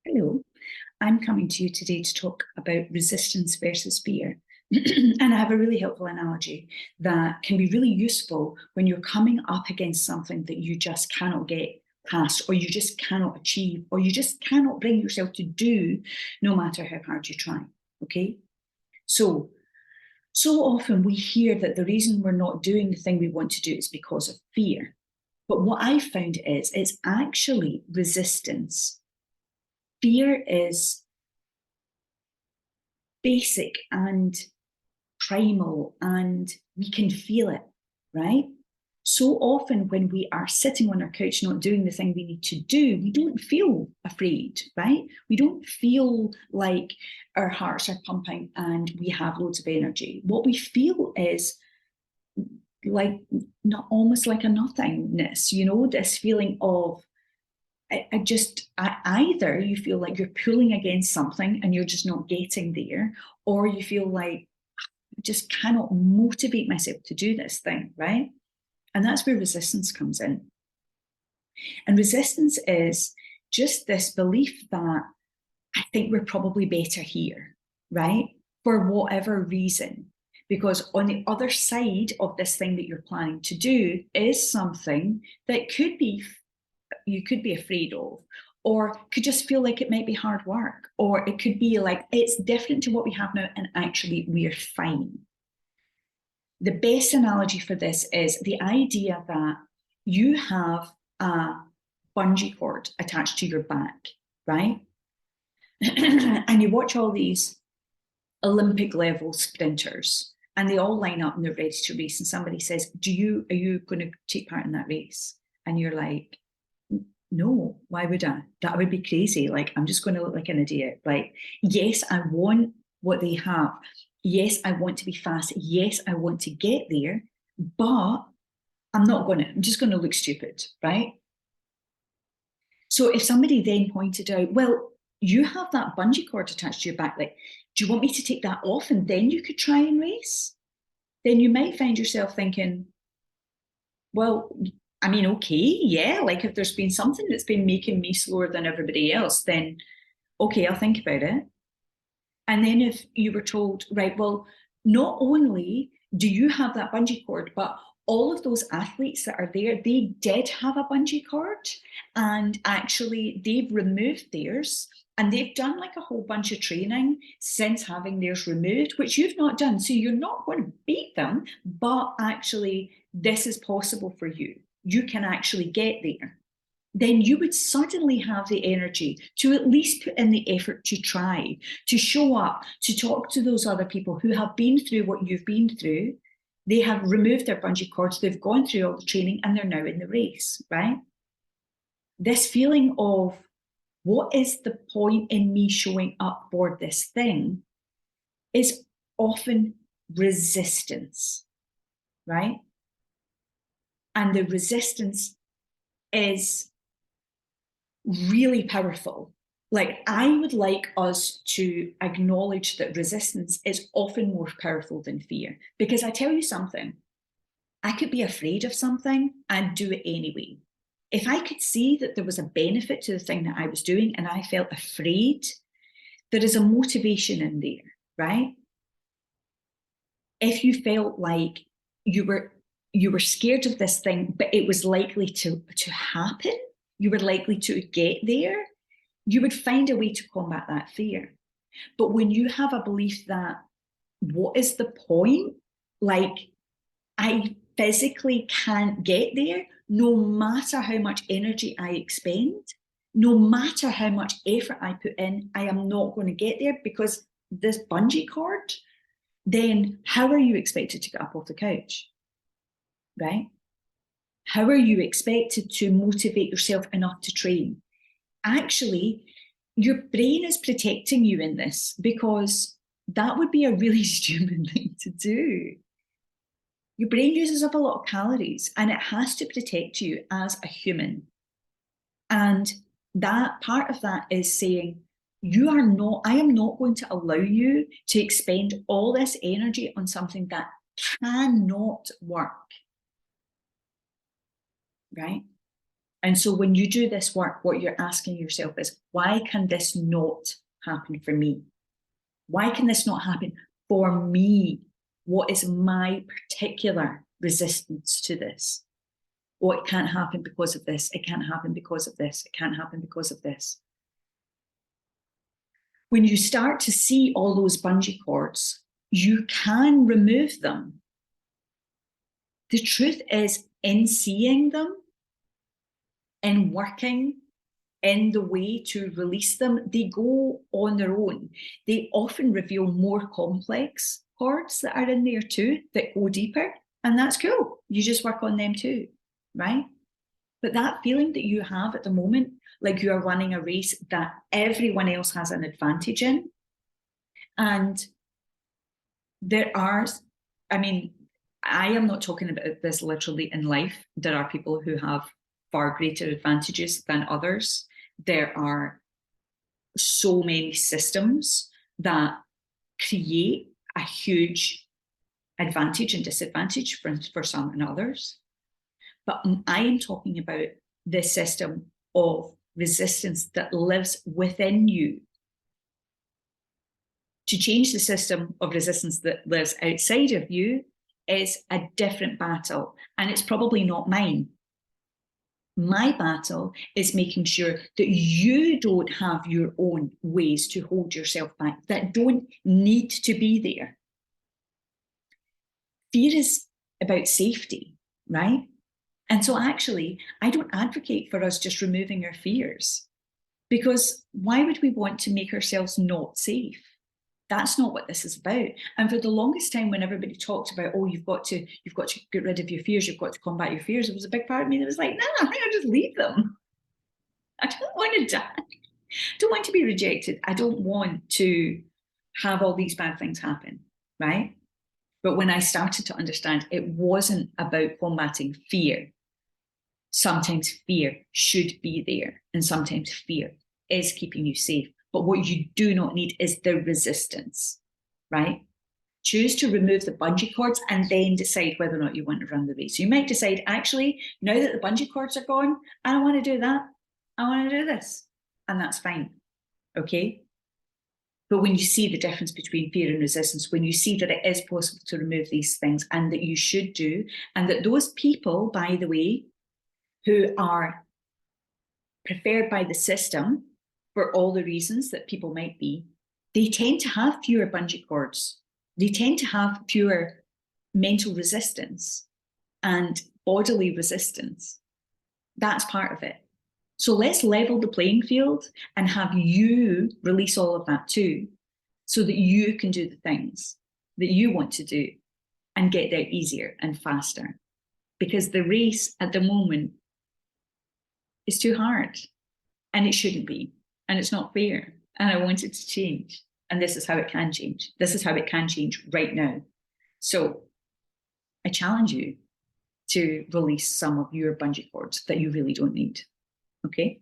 Hello, I'm coming to you today to talk about resistance versus fear. And I have a really helpful analogy that can be really useful when you're coming up against something that you just cannot get past, or you just cannot achieve, or you just cannot bring yourself to do, no matter how hard you try. Okay? So often we hear that the reason we're not doing the thing we want to do is because of fear. But what I found is it's actually resistance. Fear is basic and primal, and we can feel it, right? So often when we are sitting on our couch not doing the thing we need to do, we don't feel afraid, right? We don't feel like our hearts are pumping and we have loads of energy. What we feel is like not almost like a nothingness, this feeling of either you feel like you're pulling against something and you're just not getting there, or you feel like I just cannot motivate myself to do this thing, right? And that's where resistance comes in. And resistance is just this belief that I think we're probably better here, right? For whatever reason. Because on the other side of this thing that you're planning to do is something that you could be afraid of, or could just feel like it might be hard work, or it could be like it's different to what we have now and actually we're fine. The best analogy for this is the idea that you have a bungee cord attached to your back, right? And you watch all these Olympic level sprinters and they all line up and they're ready to race, and somebody says, are you going to take part in that race? And you're like, no, why would I? That would be crazy. Like, I'm just going to look like an idiot. Like, yes, I want what they have. Yes, I want to be fast. Yes, I want to get there, but I'm just going to look stupid, right? So if somebody then pointed out, well, you have that bungee cord attached to your back, like, do you want me to take that off and then you could try and race? Then you might find yourself thinking, well, I mean, okay, yeah, like if there's been something that's been making me slower than everybody else, then okay, I'll think about it. And then if you were told, right, well, not only do you have that bungee cord, but all of those athletes that are there, they did have a bungee cord, and actually they've removed theirs, and they've done like a whole bunch of training since having theirs removed, which you've not done. So you're not going to beat them, but actually this is possible for you. You can actually get there. Then you would suddenly have the energy to at least put in the effort to try, to show up, to talk to those other people who have been through what you've been through. They have removed their bungee cords, they've gone through all the training, and they're now in the race, right? This feeling of, what is the point in me showing up for this thing, is often resistance, right? And the resistance is really powerful. Like, I would like us to acknowledge that resistance is often more powerful than fear. Because I tell you something, I could be afraid of something and do it anyway. If I could see that there was a benefit to the thing that I was doing and I felt afraid, there is a motivation in there, right? If you felt like you were scared of this thing, but it was likely to happen, you were likely to get there, you would find a way to combat that fear. But when you have a belief that, what is the point? Like, I physically can't get there, no matter how much energy I expend, no matter how much effort I put in, I am not going to get there because this bungee cord, then how are you expected to get up off the couch? Right? How are you expected to motivate yourself enough to train? Actually, your brain is protecting you in this, because that would be a really stupid thing to do. Your brain uses up a lot of calories and it has to protect you as a human. And that part of that is saying, I am not going to allow you to expend all this energy on something that cannot work. Right? And so when you do this work, what you're asking yourself is, why can this not happen for me? Why can this not happen for me? What is my particular resistance to this? Oh, it can't happen because of this. It can't happen because of this. It can't happen because of this. When you start to see all those bungee cords, you can remove them. The truth is, in seeing them, in working in the way to release them, they go on their own. They often reveal more complex cords that are in there too, that go deeper. And that's cool. You just work on them too, right? But that feeling that you have at the moment, like you are running a race that everyone else has an advantage in. And there are, I mean, I am not talking about this literally in life. There are people who have far greater advantages than others. There are so many systems that create a huge advantage and disadvantage for some and others. But I am talking about the system of resistance that lives within you. To change the system of resistance that lives outside of you is a different battle, and it's probably not mine. My battle is making sure that you don't have your own ways to hold yourself back that don't need to be there. Fear is about safety, right? And so actually, I don't advocate for us just removing our fears, because why would we want to make ourselves not safe? That's not what this is about. And for the longest time, when everybody talked about, oh, you've got to get rid of your fears, you've got to combat your fears, there was a big part of me that was like, nah, I think I'll just leave them. I don't want to die. I don't want to be rejected. I don't want to have all these bad things happen, right? But when I started to understand, it wasn't about combating fear. Sometimes fear should be there, and sometimes fear is keeping you safe. But what you do not need is the resistance, right? Choose to remove the bungee cords and then decide whether or not you want to run the race. You might decide, actually, now that the bungee cords are gone, I don't want to do that. I want to do this. And that's fine, okay? But when you see the difference between fear and resistance, when you see that it is possible to remove these things and that you should do, and that those people, by the way, who are preferred by the system for all the reasons that people might be, they tend to have fewer bungee cords. They tend to have fewer mental resistance and bodily resistance. That's part of it. So let's level the playing field and have you release all of that too, so that you can do the things that you want to do and get there easier and faster. Because the race at the moment is too hard, and it shouldn't be, and it's not fair, and I want it to change. And this is how it can change. This is how it can change right now. So I challenge you to release some of your bungee cords that you really don't need. Okay?